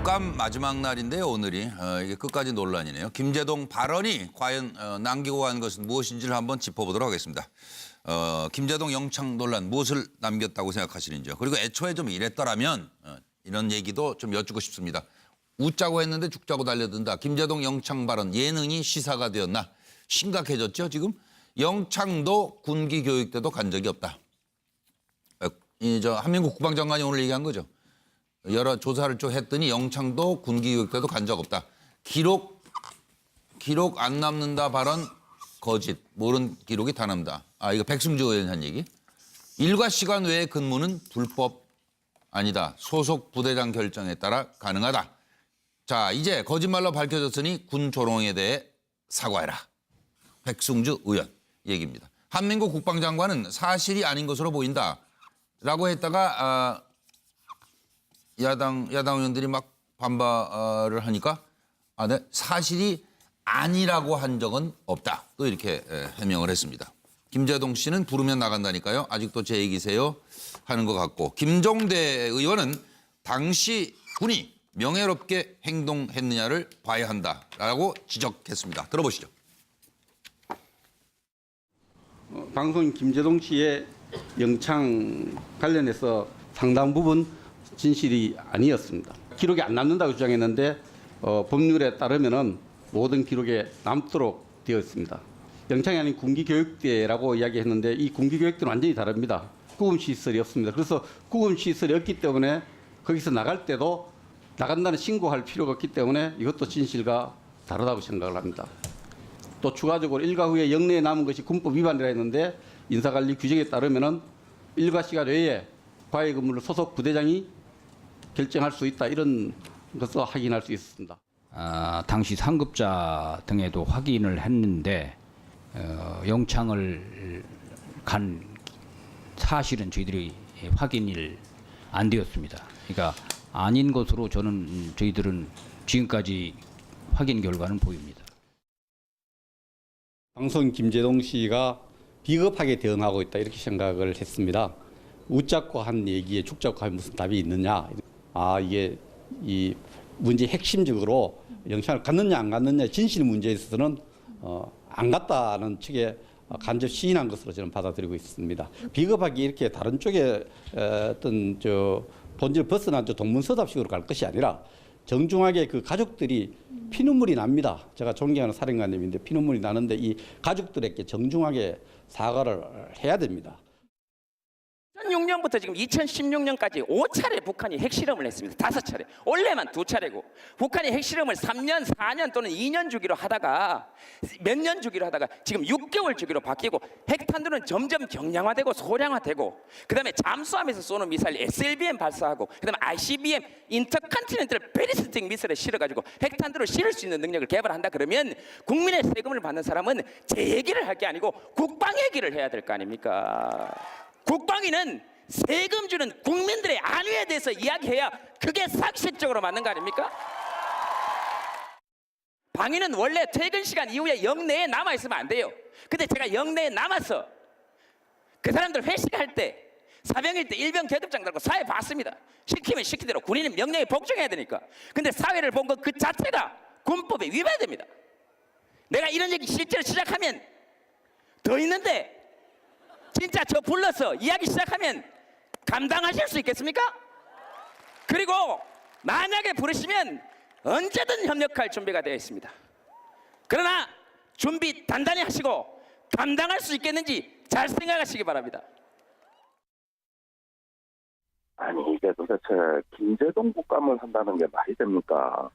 국감 마지막 날인데요, 오늘이. 이게 끝까지 논란이네요. 김제동 발언이 과연 남기고 간 것은 무엇인지를 한번 짚어보도록 하겠습니다. 김제동 영창 논란 무엇을 남겼다고 생각하시는지요? 그리고 애초에 좀 이랬더라면 이런 얘기도 좀 여쭙고 싶습니다. 웃자고 했는데 죽자고 달려든다. 김제동 영창 발언 예능이 시사가 되었나? 심각해졌죠, 지금? 영창도 군기 교육 때도 간 적이 없다. 한민국 국방장관이 오늘 얘기한 거죠. 여러 조사를 쭉 했더니 영창도 군기 교육 때도 간 적 없다. 기록 안 남는다 발언 거짓. 모른 기록이 다 남다. 이거 백승주 의원이 한 얘기. 일과 시간 외의 근무는 불법 아니다. 소속 부대장 결정에 따라 가능하다. 자, 이제 거짓말로 밝혀졌으니 군 조롱에 대해 사과해라. 백승주 의원 얘기입니다. 한민국 국방장관은 사실이 아닌 것으로 보인다라고 했다가 야당 의원들이 막 반발을 하니까 네, 사실이 아니라고 한 적은 없다. 또 이렇게 해명을 했습니다. 김제동 씨는 부르면 나간다니까요. 아직도 제 얘기세요 하는 것 같고, 김종대 의원은 당시 군이 명예롭게 행동했느냐를 봐야 한다라고 지적했습니다. 들어보시죠. 방송인 김제동 씨의 영창 관련해서 상당 부분 진실이 아니었습니다. 기록이 안 남는다고 주장했는데 법률에 따르면은 모든 기록에 남도록 되어 있습니다. 영창이 아닌 군기교육대라고 이야기했는데 이 군기교육대는 완전히 다릅니다. 구금시설이 없습니다. 그래서 구금시설이 없기 때문에 거기서 나갈 때도 나간다는 신고할 필요가 없기 때문에 이것도 진실과 다르다고 생각을 합니다. 또 추가적으로 일과 후에 영내에 남은 것이 군법 위반이라 했는데 인사관리 규정에 따르면은 일과 시간 외에 과외 근무를 소속 부대장이 결정할 수 있다, 이런 것을 확인할 수 있습니다. 당시 상급자 등에도 확인을 했는데 영창을 간 사실은 저희들이 확인이 안 되었습니다. 그러니까 아닌 것으로 저희들은 지금까지 확인 결과는 보입니다. 방송인 김제동 씨가 비겁하게 대응하고 있다, 이렇게 생각을 했습니다. 웃자고 한 얘기에 죽자고 하면 무슨 답이 있느냐. 이게 이 문제 핵심적으로 영창을 갔느냐 안 갔느냐 진실 문제에 있어서는 안 갔다는 측에 간접 시인한 것으로 저는 받아들이고 있습니다. 비겁하게 이렇게 다른 쪽에 어떤 본질을 벗어난 동문서답식으로 갈 것이 아니라 정중하게 그 가족들이 피눈물이 납니다. 제가 존경하는 사령관님인데 피눈물이 나는데 이 가족들에게 정중하게 사과를 해야 됩니다. 2006년부터 지금 2016년까지 5차례 북한이 핵실험을 했습니다. 5차례. 원래만 2차례고. 북한이 핵실험을 3년, 4년 또는 2년 주기로 하다가 몇 년 주기로 하다가 지금 6개월 주기로 바뀌고, 핵탄두는 점점 경량화되고 소량화되고, 그다음에 잠수함에서 쏘는 미사일 SLBM 발사하고, 그다음에 ICBM 인터컨티넨탈 배리스틱 미사일을 실어가지고 핵탄두를 실을 수 있는 능력을 개발한다 그러면 국민의 세금을 받는 사람은 제 얘기를 할 게 아니고 국방 얘기를 해야 될 거 아닙니까? 국방위는 세금 주는 국민들의 안위에 대해서 이야기해야 그게 상식적으로 맞는 거 아닙니까? 방위는 원래 퇴근 시간 이후에 영내에 남아있으면 안 돼요. 근데 제가 영내에 남아서 그 사람들 회식할 때 사병일 때 일병 계급장 달고 사회 봤습니다. 시키면 시키대로 군인은 명령에 복종해야 되니까. 근데 사회를 본 것 그 자체가 군법에 위반됩니다. 내가 이런 얘기 실제로 시작하면 더 있는데 진짜 저 불러서 이야기 시작하면 감당하실 수 있겠습니까? 그리고 만약에 부르시면 언제든 협력할 준비가 되어 있습니다. 그러나 준비 단단히 하시고 감당할 수 있겠는지 잘 생각하시기 바랍니다. 아니, 이게 도대체 김제동 국감을 한다는 게 말이 됩니까?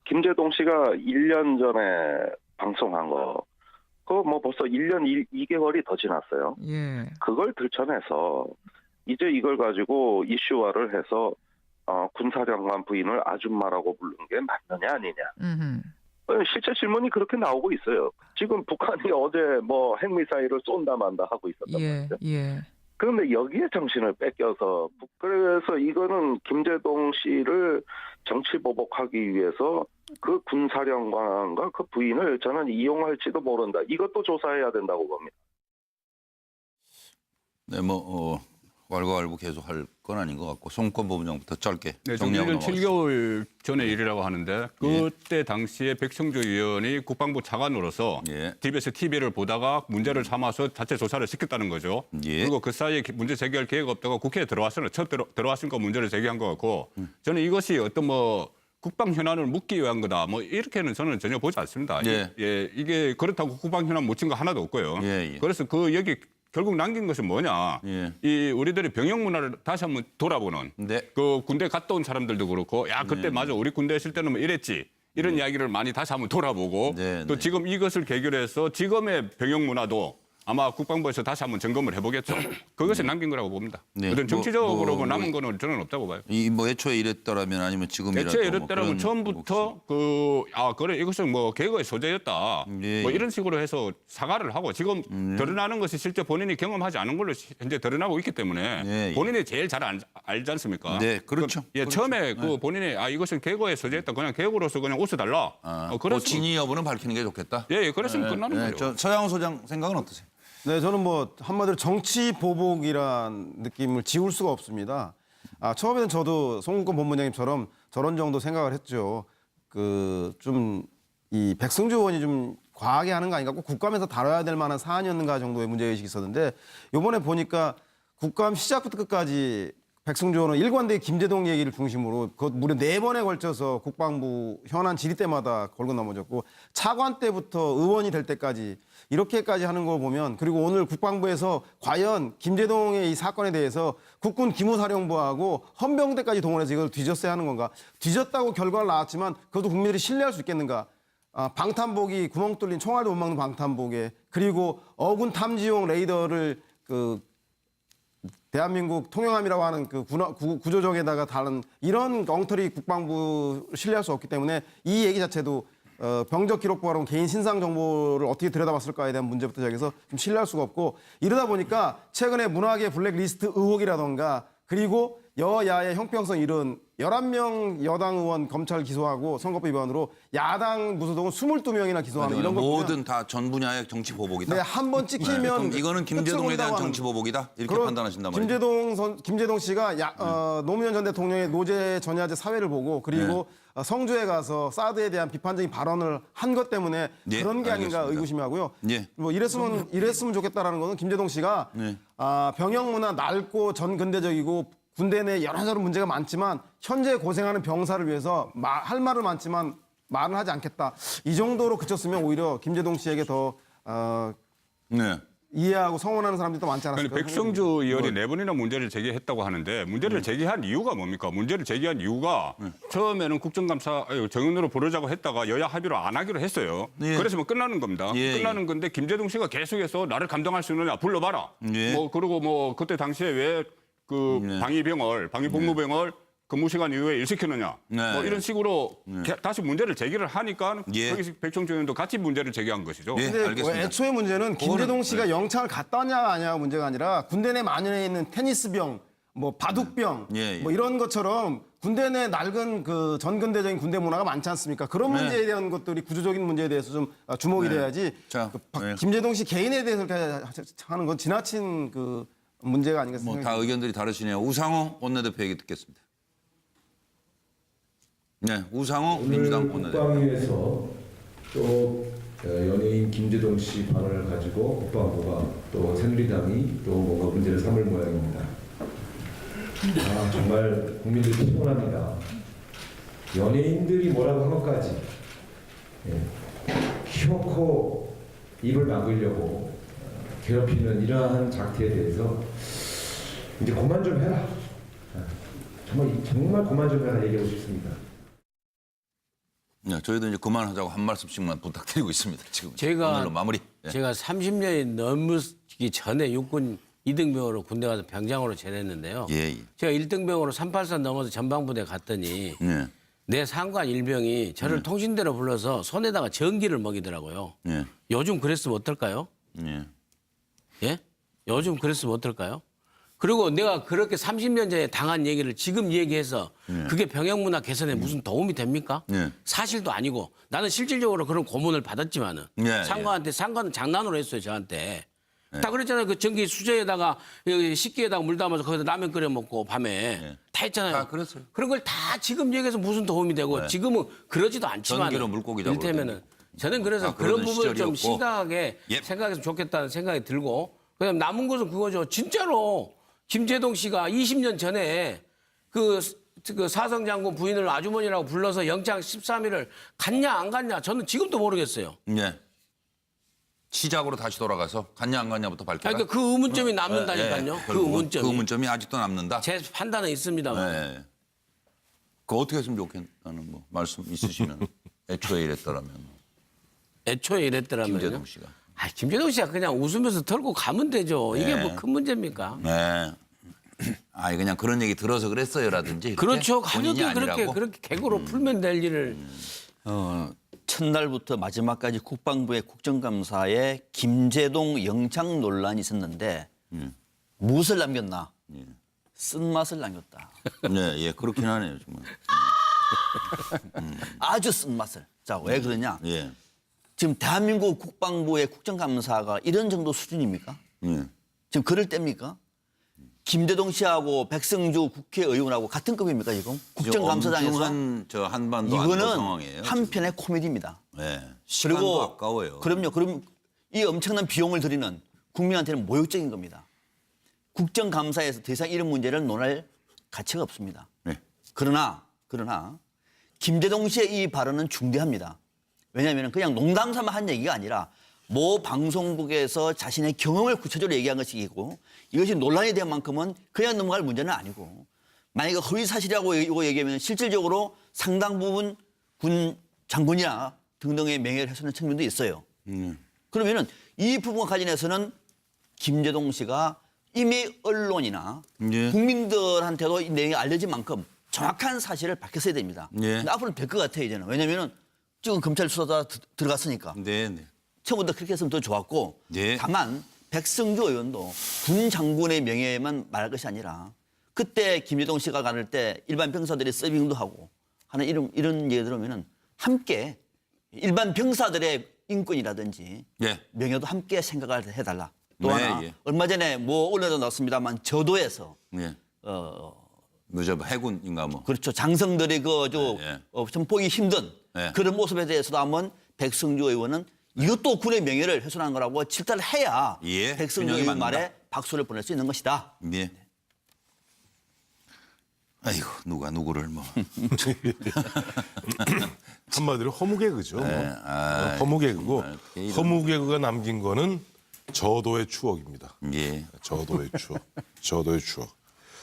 김제동 씨가 1년 전에 방송한 거, 그거 벌써 1년 2개월이 더 지났어요. 예. 그걸 들춰내서 이제 이걸 가지고 이슈화를 해서 군사령관 부인을 아줌마라고 부르는 게 맞느냐 아니냐. 실제 질문이 그렇게 나오고 있어요. 지금 북한이 어제 핵미사일을 쏜다 만다 하고 있었단 말이죠. 예. 그런데 여기에 정신을 뺏겨서, 그래서 이거는 김제동 씨를 정치 보복하기 위해서 그 군사령관과 그 부인을 저는 이용할지도 모른다. 이것도 조사해야 된다고 봅니다. 네, 왈가왈부 계속 할 건 아닌 것 같고 송권 본부장부터 짧게 네, 정리하고 1년 넘어가겠습니다. 7개월 전의 일이라고 하는데 그때 당시에 백성조 의원이 국방부 차관으로서 예. TBS TV를 보다가 문제를 삼아서 자체 조사를 시켰다는 거죠. 예. 그리고 그 사이에 문제 제기할 기회가 없다가 국회에 들어왔으면 첫 들어왔으니까 문제를 제기한 것 같고 저는 이것이 어떤 뭐 국방 현안을 묻기 위한 거다. 뭐 이렇게는 저는 전혀 보지 않습니다. 예. 이게 그렇다고 국방 현안 묻힌 거 하나도 없고요. 예, 예. 그래서 그 여기 결국 남긴 것은 뭐냐? 예. 이 우리들이 병영 문화를 다시 한번 돌아보는. 네. 그 군대 갔다 온 사람들도 그렇고 야 그때 맞아 우리 군대 있을 때는 뭐 이랬지 이런 이야기를 많이 다시 한번 돌아보고 네, 또 네. 지금 이것을 계기로 해서 지금의 병영 문화도 아마 국방부에서 다시 한번 점검을 해보겠죠. 그것이 남긴 거라고 봅니다. 네. 어떤 정치적으로 뭐 남은 거는 저는 없다고 봐요. 이 뭐 애초에 이랬더라면 아니면 지금이라도 대체 뭐 이랬더라면 그런 처음부터 그래 이것은 뭐 개거의 소재였다. 예, 뭐 예. 이런 식으로 해서 사과를 하고 지금 드러나는 것이 실제 본인이 경험하지 않은 걸로 현재 드러나고 있기 때문에 예, 예. 본인이 제일 잘 알지 않습니까? 네, 그렇죠. 예, 그렇죠. 처음에 그 본인이 이것은 개거의 소재였다. 그냥 개고로서 그냥 웃어달라. 그 그래서 진위 여부는 밝히는 게 좋겠다. 예, 그랬으면 끝나는 네, 거죠. 서양호 소장 생각은 어떠세요? 네, 저는 뭐 한마디로 정치 보복이란 느낌을 지울 수가 없습니다. 처음에는 저도 송국권 본부장님처럼 저런 정도 생각을 했죠. 그 좀 이 백승주 의원이 좀 과하게 하는 거 아닌가, 꼭 국감에서 다뤄야 될 만한 사안이었는가 정도의 문제의식이 있었는데 이번에 보니까 국감 시작부터 끝까지 백승주 의원은 일관되게 김재동 얘기를 중심으로 그 무려 4번에 걸쳐서 국방부 현안 질의 때마다 걸고 넘어졌고 차관 때부터 의원이 될 때까지 이렇게까지 하는 걸 보면, 그리고 오늘 국방부에서 과연 김재동의 이 사건에 대해서 국군 기무사령부하고 헌병대까지 동원해서 이걸 뒤졌어야 하는 건가? 뒤졌다고 결과가 나왔지만 그것도 국민들이 신뢰할 수 있겠는가? 방탄복이 구멍 뚫린 총알도 못 막는 방탄복에, 그리고 어군 탐지용 레이더를 그 대한민국 통영함이라고 하는 그 구조정에다가 다른 이런 엉터리 국방부 신뢰할 수 없기 때문에 이 얘기 자체도 병적 기록부하고 개인 신상 정보를 어떻게 들여다봤을까에 대한 문제부터 시작해서 좀 신뢰할 수가 없고, 이러다 보니까 최근에 문화계 블랙리스트 의혹이라던가 그리고 여야의 형평성 잃은 11명 여당 의원 검찰 기소하고 선거법 위반으로 야당 무소속은 22명이나 기소하는 이런 거 보면 모든 다 전 분야의 정치 보복이다. 네, 한 번 찍히면 그럼 이거는 김재동에 끝을 대한 본다고 정치 보복이다 이렇게 그럼 판단하신단 말이죠. 김재동 씨가 노무현 전 대통령의 노제 전야제 사회를 보고 그리고 성주에 가서 사드에 대한 비판적인 발언을 한 것 때문에 예, 그런 게 아닌가 알겠습니다. 의구심하고요. 예. 뭐 이랬으면 좋겠다라는 거는 김재동 씨가 네. 병영 문화 낡고 전근대적이고 군대 내 여러저런 문제가 많지만 현재 고생하는 병사를 위해서 할 말은 많지만 말은 하지 않겠다. 이 정도로 그쳤으면 오히려 김재동 씨에게 더 네. 이해하고 성원하는 사람들이 더 많지 아니, 않았을까. 백성주 의원이 4번이나 문제를 제기했다고 하는데 문제를 제기한 이유가 뭡니까? 문제를 제기한 이유가 처음에는 국정감사 정은으로 부르자고 했다가 여야 합의로 안 하기로 했어요. 예. 그래서 뭐 끝나는 겁니다. 예, 끝나는 건데 김재동 씨가 계속해서 나를 감당할 수 있느냐 불러봐라. 예. 뭐 그리고 뭐 그때 당시에 왜 그 방위복무병을 근무 시간 이후에 일 시키느냐. 네. 뭐 이런 식으로 다시 문제를 제기를 하니까 예. 거기서 백성주 의원도 같이 문제를 제기한 것이죠. 예. 근데 알겠습니다. 애초에 문제는 김재동 씨가 영창을 갔다 왔냐 아니냐 문제가 아니라 군대 내 만연해 있는 테니스병, 뭐 바둑병, 예, 예. 뭐 이런 것처럼 군대 내 낡은 그 전근대적인 군대 문화가 많지 않습니까? 그런 문제에 대한 것들이 구조적인 문제에 대해서 좀 주목이 돼야지. 자, 네. 김재동 씨 개인에 대해서 이렇게 하는 건 지나친 그 문제가 아닌가 뭐 생각합니다. 다 의견들이 다르시네요. 우상호 원내대표 얘기 듣겠습니다. 네, 우상호 민주당 원내대표. 국방위에서 또 연예인 김재동 씨 발언을 가지고 국방부가 또 새누리당이 또 뭔가 문제를 삼을 모양입니다. 정말 국민들이 피곤합니다. 연예인들이 뭐라고 한 것까지 키워코 입을 막으려고 괴롭히는 이러한 작태에 대해서 이제 그만 좀 해라. 정말 그만 좀 해라 얘기하고 싶습니다. 네, 저희도 이제 그만하자고 한 말씀씩만 부탁드리고 있습니다. 지금 제가 오늘로 마무리. 네. 제가 30년이 넘기 전에 육군 2등병으로 군대 가서 병장으로 지냈는데요. 예, 예. 제가 1등병으로 383 넘어서 전방부대 갔더니 네. 내 상관 일병이 저를 통신대로 불러서 손에다가 전기를 먹이더라고요. 네. 요즘 그랬으면 어떨까요? 네. 예? 요즘 그랬으면 어떨까요? 그리고 내가 그렇게 30년 전에 당한 얘기를 지금 얘기해서 그게 병영문화 개선에 무슨 도움이 됩니까? 네. 사실도 아니고 나는 실질적으로 그런 고문을 받았지만은 네, 상관은 장난으로 했어요 저한테. 다 그랬잖아요. 그 전기 수저에다가 여기 식기에다가 물 담아서 거기서 라면 끓여 먹고 밤에 네. 다 했잖아요. 다 그랬어요. 그런 걸 다 지금 얘기해서 무슨 도움이 되고 지금은 그러지도 않지만 전기로 물고기 잡으러 이를테면은 저는 그래서 아, 그런 그러던 부분을 좀 시절이었고. 심각하게 예. 생각했으면 좋겠다는 생각이 들고 그다음 남은 것은 그거죠. 진짜로 김재동 씨가 20년 전에 그 사성장군 부인을 아주머니라고 불러서 영장 13일을 갔냐 안 갔냐 저는 지금도 모르겠어요. 예. 시작으로 다시 돌아가서 갔냐 안 갔냐부터 밝혀라. 그러니까 그 의문점이 남는다니까요. 그 결국은 의문점이. 그 의문점이 아직도 남는다. 제 판단은 있습니다만. 네. 그 어떻게 했으면 좋겠다는 뭐 말씀 있으시면 애초에 이랬더라면 애초에 이랬더라면요. 김재동 씨가. 아, 김재동 씨가 그냥 웃으면서 털고 가면 되죠. 이게 네. 뭐 큰 문제입니까? 네. 아 그냥 그런 얘기 들어서 그랬어요라든지. 이렇게? 그렇죠. 본인이 가볍게 아니라고? 그렇게 개그로 풀면 될 일을. 첫날부터 마지막까지 국방부의 국정감사에 김재동 영창 논란이 있었는데 무엇을 남겼나? 쓴맛을 남겼다. 네, 예, 그렇긴 하네요, 정말. 아주 쓴맛을. 자, 왜 그러냐? 예, 지금 대한민국 국방부의 국정감사가 이런 정도 수준입니까? 예. 지금 그럴 때입니까? 김재동 씨하고 백성주 국회의원하고 같은 급입니까 지금? 국정감사장에서 엄중한 저 한반도 안보 상황이에요. 이거는 한편의 코미디입니다. 네, 시간도 아까워요. 그럼요. 그럼 이 엄청난 비용을 들이는 국민한테는 모욕적인 겁니다. 국정감사에서 더 이상 이런 문제를 논할 가치가 없습니다. 네. 그러나 김재동 씨의 이 발언은 중대합니다. 왜냐하면 그냥 농담 삼아 한 얘기가 아니라 모 방송국에서 자신의 경험을 구체적으로 얘기한 것이고 이것이 논란이 된 만큼은 그냥 넘어갈 문제는 아니고 만약에 허위 사실이라고 이거 얘기하면 실질적으로 상당 부분 군 장군이나 등등의 명예를 훼손하는 측면도 있어요. 그러면은 이 부분과 관련해서는 김재동 씨가 이미 언론이나 예. 국민들한테도 이 내용이 알려진 만큼 정확한 사실을 밝혔어야 됩니다. 예. 근데 앞으로는 될 것 같아요, 이제는. 왜냐면은 지금 검찰 수사다 들어갔으니까. 네, 네. 처음부터 그렇게 했으면 더 좋았고 예. 다만 백성주 의원도 군 장군의 명예만 말할 것이 아니라 그때 김재동 씨가 가를 때 일반 병사들이 서빙도 하고 하는 이런 얘기 들으면은 함께 일반 병사들의 인권이라든지 예. 명예도 함께 생각을 해달라. 또 네, 하나 예. 얼마 전에 뭐 언론에도 나왔습니다만 저도에서 예. 뭐죠, 해군인가 뭐. 그렇죠 장성들이 예. 좀 보기 힘든 예. 그런 모습에 대해서도 한번 백성주 의원은 이것도 군의 명예를 훼손한 거라고 질타를 해야 예, 백성주 균형이 의원 맞는다. 말에 박수를 보낼 수 있는 것이다. 예. 아이고 누가 누구를 뭐. 한마디로 허무개그죠. 뭐. 아이, 허무개그고 정말 이런- 허무개그가 남긴 거는 저도의 추억입니다. 예. 저도의 추억. 저도의 추억.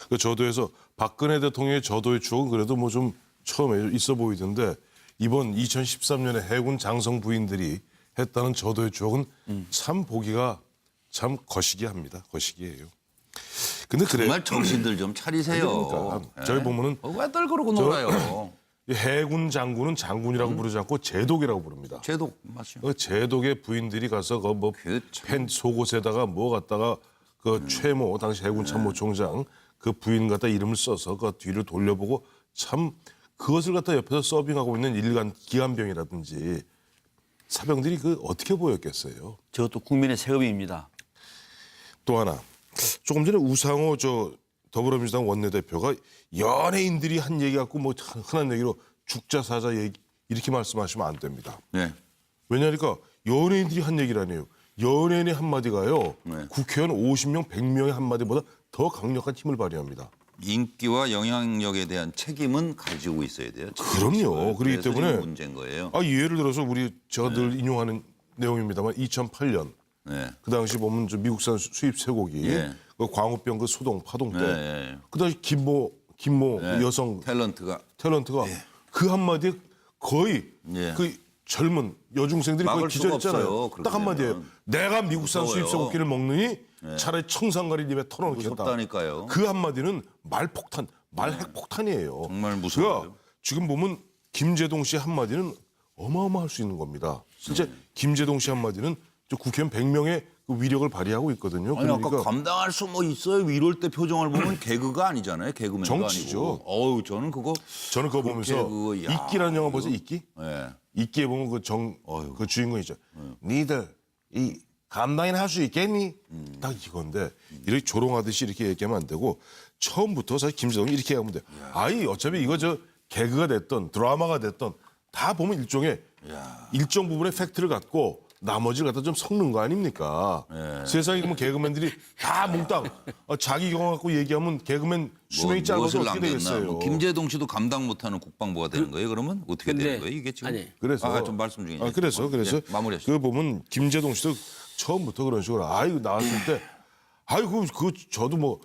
그 저도에서 박근혜 대통령의 저도의 추억은 그래도 뭐 좀 처음에 있어 보이던데 이번 2013년에 해군 장성 부인들이 했다는 저도의 추억은 참 보기가 참 거시기합니다. 거시기해요. 근데 그래 정말 정신들 좀 차리세요. 그러니까 저희 보면은 왜들 그러고 놀아요. 이 해군 장군은 장군이라고 부르지 않고 제독이라고 부릅니다. 제독 맞죠. 그 제독의 부인들이 가서 그 뭐 그 참- 팬 속옷에다가 뭐 갖다가 그 최모 당시 해군 참모총장 그 부인 갖다 이름을 써서 그 뒤를 돌려보고 참 그것을 갖다 옆에서 서빙하고 있는 일간 기관병이라든지 사병들이 그 어떻게 보였겠어요. 저것도 국민의 세금입니다. 또 하나 조금 전에 우상호 저 더불어민주당 원내대표가 연예인들이 한 얘기 갖고 뭐 흔한 얘기로 죽자 사자 얘기 이렇게 말씀하시면 안 됩니다. 네. 왜냐니까 연예인들이 한 얘기라니요. 연예인의 한마디가요. 네. 국회의원 50명, 100명의 한마디보다 더 강력한 힘을 발휘합니다. 인기와 영향력에 대한 책임은 가지고 있어야 돼요. 그럼요. 그렇기 그래서 때문에 지금 문제인 거예요. 예를 들어서 제가 늘 인용하는 내용입니다만 2008년 네. 그 당시 보면 저 미국산 수입 쇠고기 예. 그 광우병 그 소동 파동 때 네. 그 당시 김모 네. 여성 탤런트가 탤런트가 그 한마디에 거의 예. 그 젊은 여중생들이 거의 막을 수가 기절했잖아요. 없어요, 그렇게 딱 한마디예요. 되면. 내가 미국산 무서워요. 수입 쇠고기를 먹느니 차라리 청산가리 입에 털어놓겠다. 무섭다니까요. 그 한마디는 말폭탄, 말핵폭탄이에요. 정말 무서워요. 그러니까 지금 보면 김재동 씨 한마디는 어마어마할 수 있는 겁니다. 실제 김재동 씨 한마디는 저 국회의원 100명의 그 위력을 발휘하고 있거든요. 아니 그러니까 아까 감당할 수 뭐 있어요? 이럴 때 표정을 보면 개그가 아니잖아요. 개그맨도 정치죠. 아니고. 어우 저는 그거 저는 그거 보면서 그거, 야, 이끼라는 영화 보세요. 이끼? 예. 이끼에 보면 그 주인공 있죠. 니들 이 감당이나 할 수 있겠니? 딱 이건데 이렇게 조롱하듯이 이렇게 얘기하면 안 되고 처음부터 사실 김재동이 이렇게 하면 돼. 아이 어차피 이거 저 개그가 됐던 드라마가 됐던 다 보면 일정 부분의 팩트를 갖고 나머지를 갖다 좀 섞는 거 아닙니까? 세상에 그러면 개그맨들이 다 몽땅 자기 경험 갖고 얘기하면 개그맨 수명이 짧아서 어떻게 되겠어요? 뭐 김재동 씨도 감당 못하는 국방부가 되는 거예요? 그러면 어떻게 되는 거예요? 이게 지금? 아니. 그래서 좀 말씀 중이에요. 그래서 마무리하시죠. 그 보면 김재동 씨도 처음부터 그런 식으로 아이고 나왔을 때 아이고 그 저도 뭐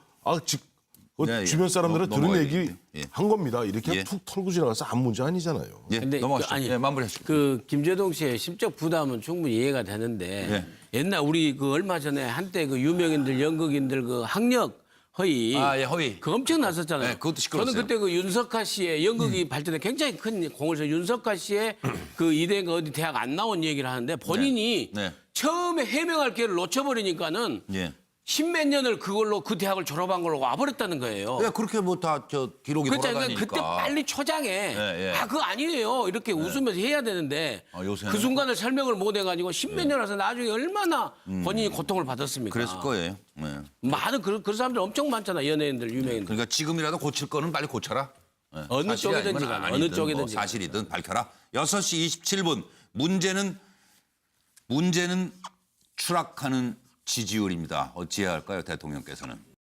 주변 사람들은 들은 얘기 한 겁니다. 이렇게 툭 털고 지나가서 아무 문제 아니잖아요. 예, 근데 넘어가시죠. 마무리하시죠. 그 김재동 씨의 심적 부담은 충분히 이해가 되는데 옛날 우리 그 얼마 전에 한때 그 유명인들 연극인들 그 학력 허위 허위. 그 엄청 났었잖아요. 네, 그것도 시끄러웠어요. 저는 그때 그 윤석하 씨의 연극이 발전에 굉장히 큰 공을 서 윤석하 씨의 그 이대가 어디 대학 안 나온 얘기를 하는데 본인이 처음에 해명할 기회를 놓쳐버리니까는 십몇 년을 그걸로 그 대학을 졸업한 걸로 와버렸다는 거예요. 그렇게 뭐 다 저 기록이 돌아다니니까. 그때 빨리 초장에 그거 아니에요 이렇게 웃으면서 해야 되는데 요새는? 그 순간을 설명을 못 해가지고 십몇 년 와서 나중에 얼마나 본인이 고통을 받았습니까? 그랬을 거예요. 많은 그런 사람들 엄청 많잖아 연예인들 유명인들. 그러니까 지금이라도 고칠 거는 빨리 고쳐라. 어느 사실이 쪽이든지 아니면 간에, 아니든 어느 쪽이든지 뭐 사실이든 밝혀라. 6시 27분 문제는 추락하는 지지율입니다. 어찌해야 할까요, 대통령께서는?